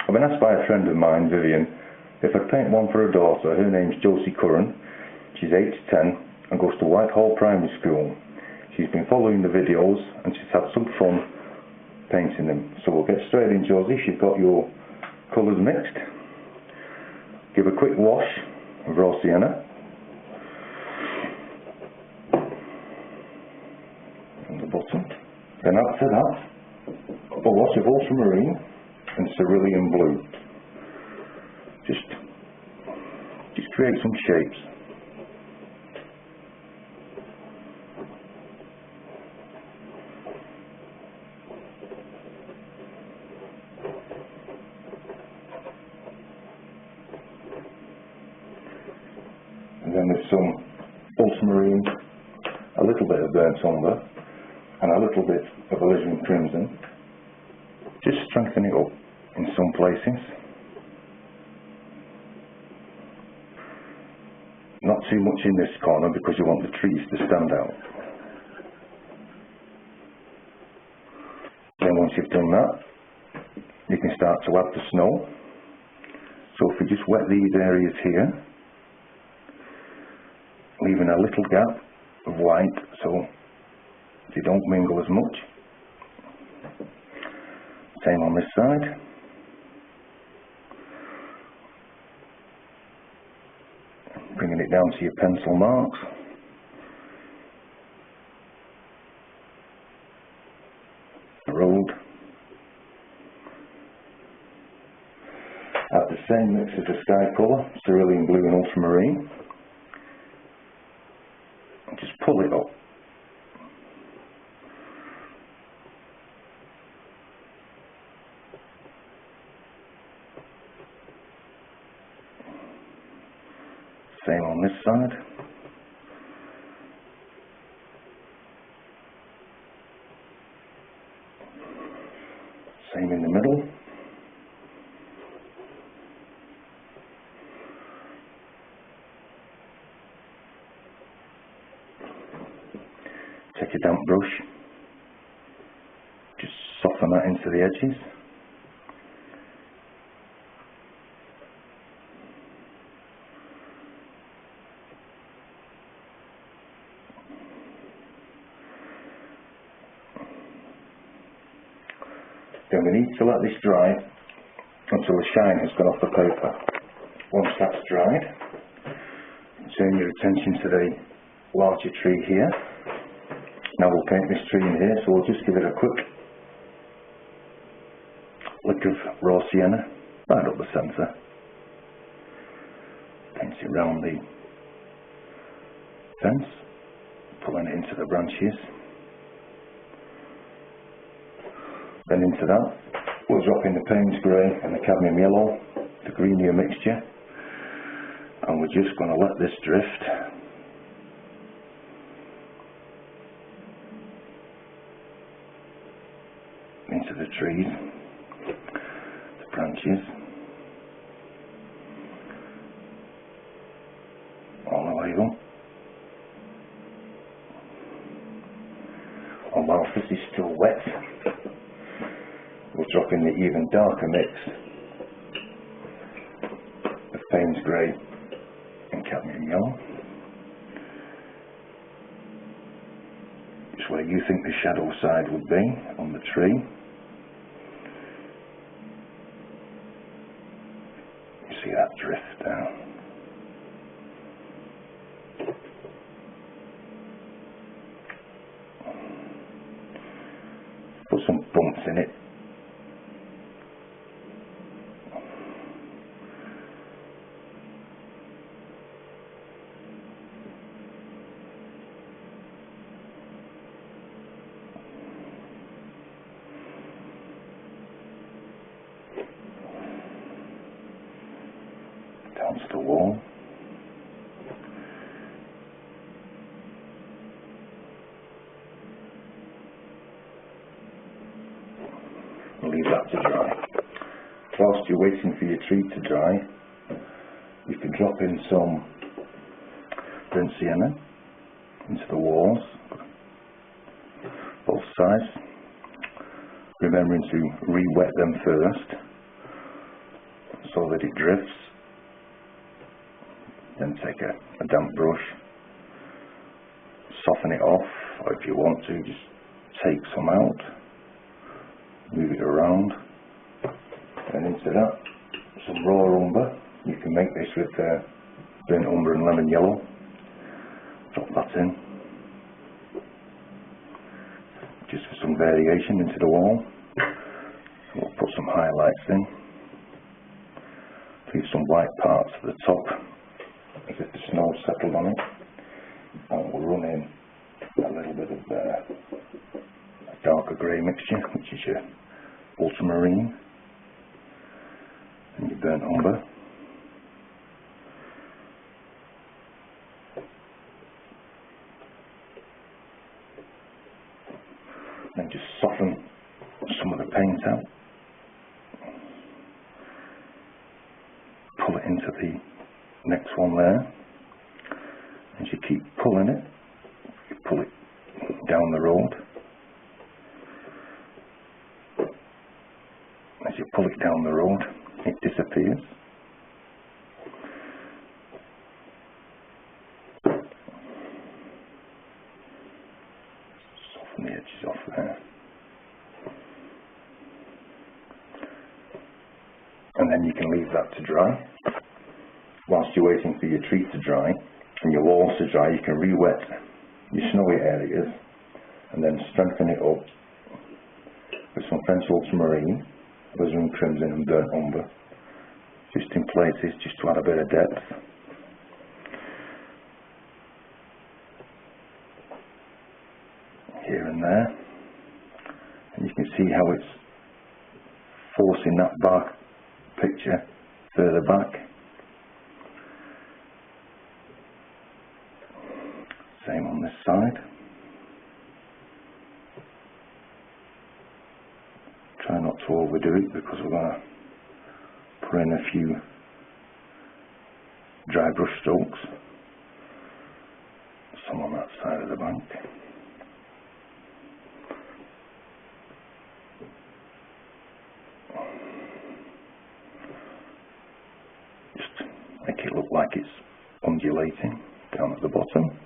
I've been asked by a friend of mine, Vivian, if I'd paint one for her daughter. Her name's Josie Curran. She's 8 to 10 and goes to Whitehall Primary School. She's been following the videos and she's had some fun painting them. So we'll get straight in, Josie. She's got your colours mixed. Give a quick wash of raw sienna. On the bottom. Then after that, a wash of ultramarine and cerulean blue. Just create some shapes. And then with some ultramarine, a little bit of burnt umber, and a little bit of alizarin crimson, just strengthen it up in some places. Not too much in this corner because you want the trees to stand out. Then once you've done that, you can start to add the snow. So if we just wet these areas here, leaving a little gap of white so they don't mingle as much. Same on this side. Bringing it down to your pencil marks. The road. Add the same mix as the sky colour, cerulean blue and ultramarine. And just pull it up. Same on this side. Same in the middle. Take a damp brush. Just soften that into the edges. Then we need to let this dry until the shine has gone off the paper. Once that's dried, turn your attention to the larger tree here. Now we'll paint this tree in here, so we'll just give it a quick lick of raw sienna right up the centre. Paint it round the fence, pulling it into the branches. Then into that, we'll drop in the Payne's Grey and the Cadmium Yellow, the greenier mixture, and we're just going to let this drift into the trees, the branches, all the way up. And whilst this is still wet, we'll drop in the even darker mix of Payne's Grey and Cadmium Yellow. Just where you think the shadow side would be on the tree. You see that drift down. Put some bumps in it. Down to the wall. We'll leave that to dry. Whilst you're waiting for your tree to dry, you can drop in some burnt sienna into the walls, both sides, remembering to re-wet them first. so that it drifts. Then take a damp brush, soften it off, or if you want to, just take some out, move it around, and into that, some raw umber. You can make this with burnt umber and lemon yellow. Drop that in, just for some variation into the wall. And we'll put some highlights in, leave some white parts at the top, as if the snow settled on it, and we'll run in a little bit of a darker grey mixture, which is your ultramarine and your burnt umber. Then just soften some of the paint out, pull it into the next one there. As you keep pulling it, you pull it down the road. As you pull it down the road, it disappears. Soften the edges off there. And then you can leave that to dry. Whilst you're waiting for your treat to dry and your walls to dry, you can re-wet your snowy areas and then strengthen it up with some French ultramarine, alizarin crimson and burnt umber, just in places, just to add a bit of depth. Here and there, and you can see how it's forcing that back picture further back. Same on this side. Try not to overdo it because we're going to put in a few dry brush strokes. Some on that side of the bank. Just make it look like it's undulating down at the bottom.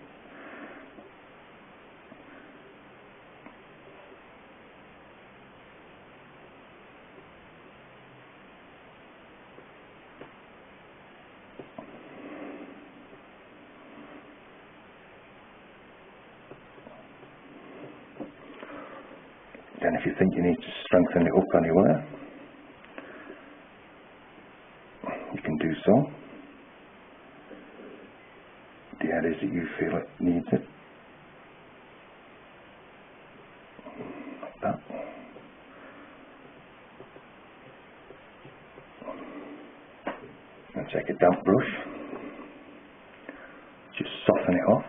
Then if you think you need to strengthen it up anywhere, you can do so. The areas that you feel it needs it. Like that. And take a damp brush, just soften it off.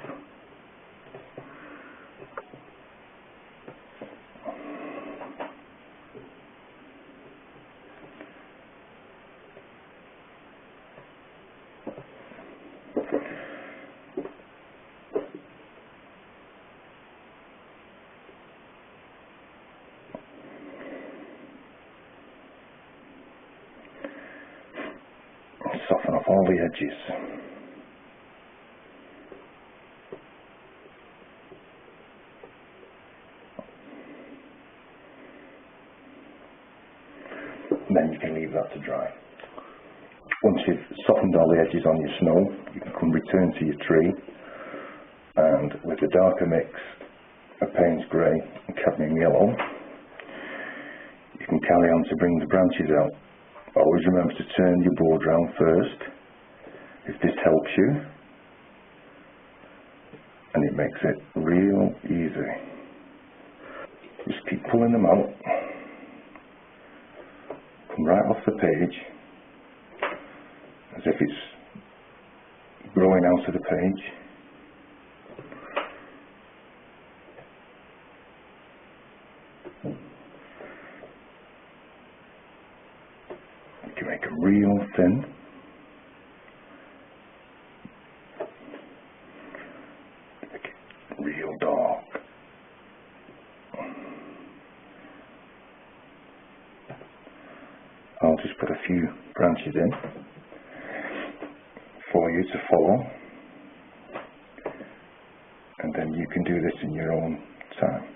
Soften off all the edges. And then you can leave that to dry. Once you've softened all the edges on your snow, you can return to your tree, and with the darker mix of Payne's Grey and Cadmium Yellow, you can carry on to bring the branches out. Always remember to turn your board round first, if this helps you, and it makes it real easy. Just keep pulling them out, come right off the page, as if it's growing out of the page. You can make them real thin. Make it real dark. I'll just put a few branches in for you to follow, and then you can do this in your own time.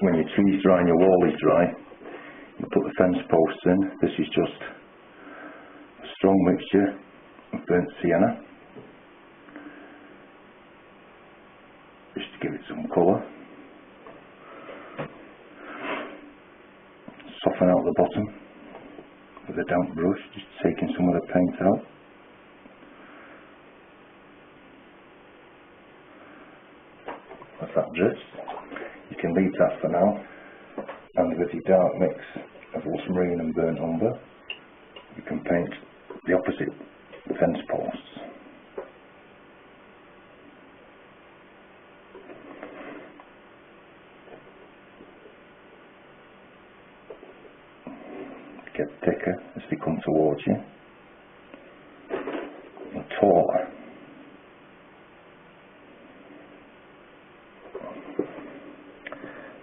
When your tree's dry and your wall is dry, you put the fence posts in. This is just a strong mixture of burnt sienna, just to give it some colour. Soften out the bottom with a damp brush, just taking some of the paint out. Let that drift. You can leave that for now, and with your dark mix of ultramarine and burnt umber, you can paint the opposite, the fence posts. Get thicker as they come towards you, and taller.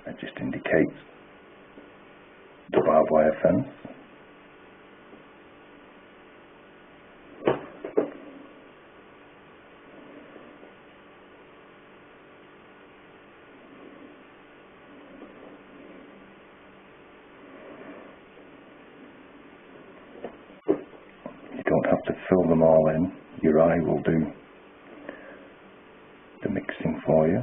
That just indicates the barbed wire fence. Don't have to fill them all in. Your eye will do the mixing for you.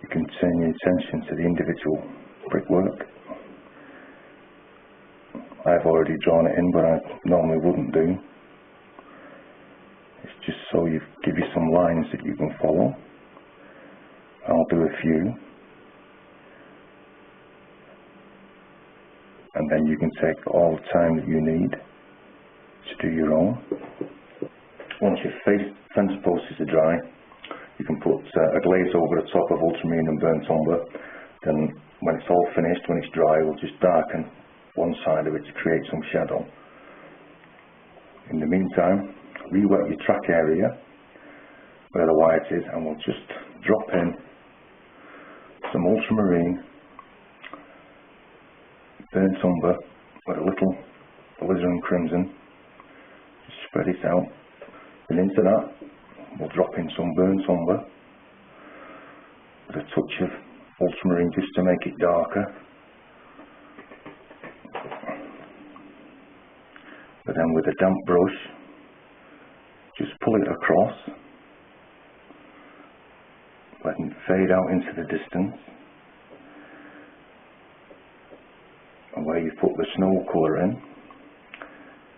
You can turn your attention to the individual brickwork. I've already drawn it in, but I normally wouldn't do. It's just so you give you some lines that you can follow. I'll do a few. And then you can take all the time that you need to do your own. Once your fence posts are dry, you can put a glaze over the top of ultramarine and burnt umber. Then when it's all finished, when it's dry, we'll just darken one side of it to create some shadow. In the meantime, re-wet your track area where the white is, and we'll just drop in some ultramarine, burnt umber with a little alizarin crimson. Just spread it out, and into that we'll drop in some burnt umber with a touch of ultramarine just to make it darker. But then with a damp brush, just pull it across, letting it fade out into the distance. And where you put the snow colour in,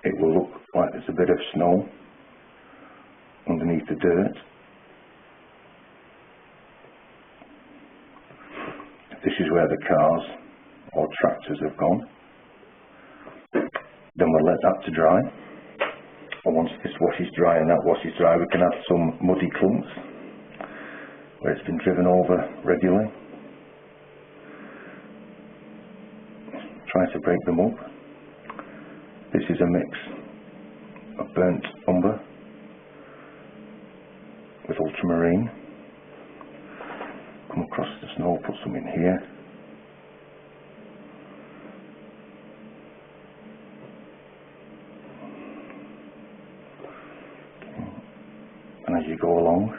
it will look like there's a bit of snow underneath the dirt. This is where the cars or tractors have gone. Then we'll let that to dry. And once this wash is dry and that wash is dry, we can add some muddy clumps where it's been driven over regularly. Try to break them up. This is a mix of burnt umber with ultramarine. Come across the snow, put some in here. And as you go along,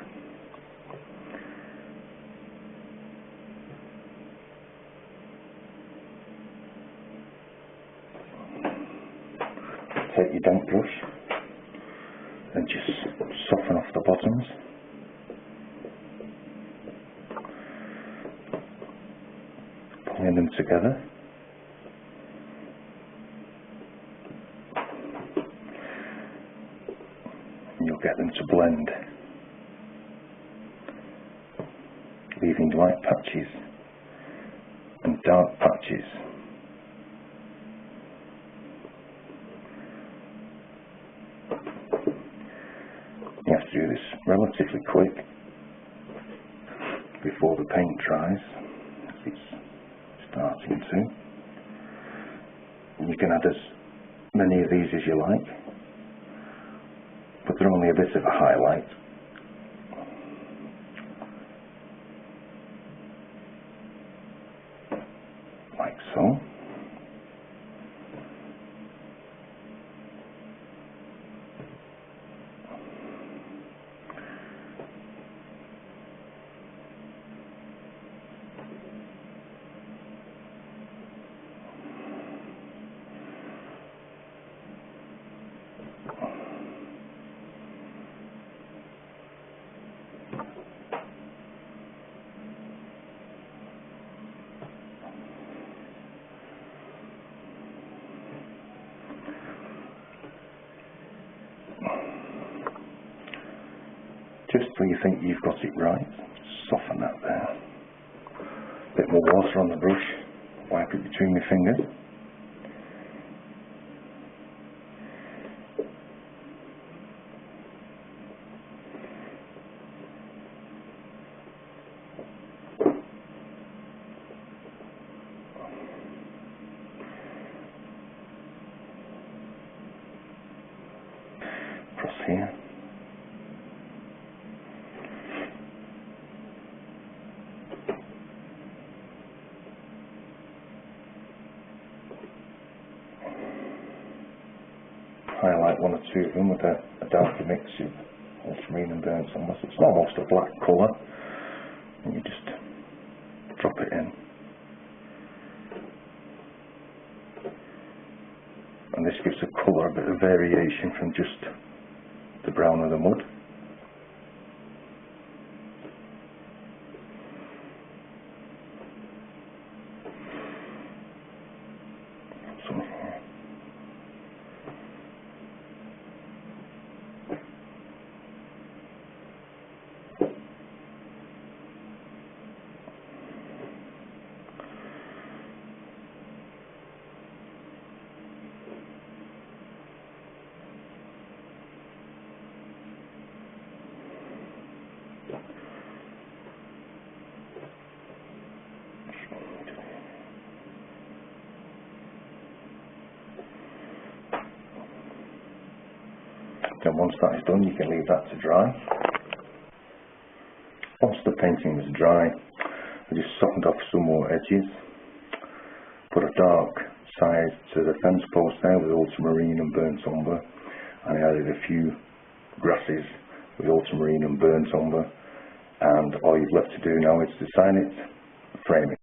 take your damp brush and just soften off the bottoms. Pulling them together. And you'll get them to blend, leaving light patches and dark patches. You have to do this relatively quick before the paint dries, as it's starting to. And you can add as many of these as you like, but they're only a bit of a highlight. practice till you think you've got it right. Soften that there. Bit more water on the brush, wipe it between my fingers. Across here. Highlight one or two of them with a darker mix of ultramarine and burnt umber. So it's almost a black colour, and you just drop it in. And this gives the colour a bit of variation from just the brown of the mud. Some here. Then once that is done, you can leave that to dry. Once the painting was dry, I just softened off some more edges, put a dark side to the fence post there with ultramarine and burnt umber, and I added a few grasses with ultramarine and burnt umber, and all you've left to do now is to sign it, frame it.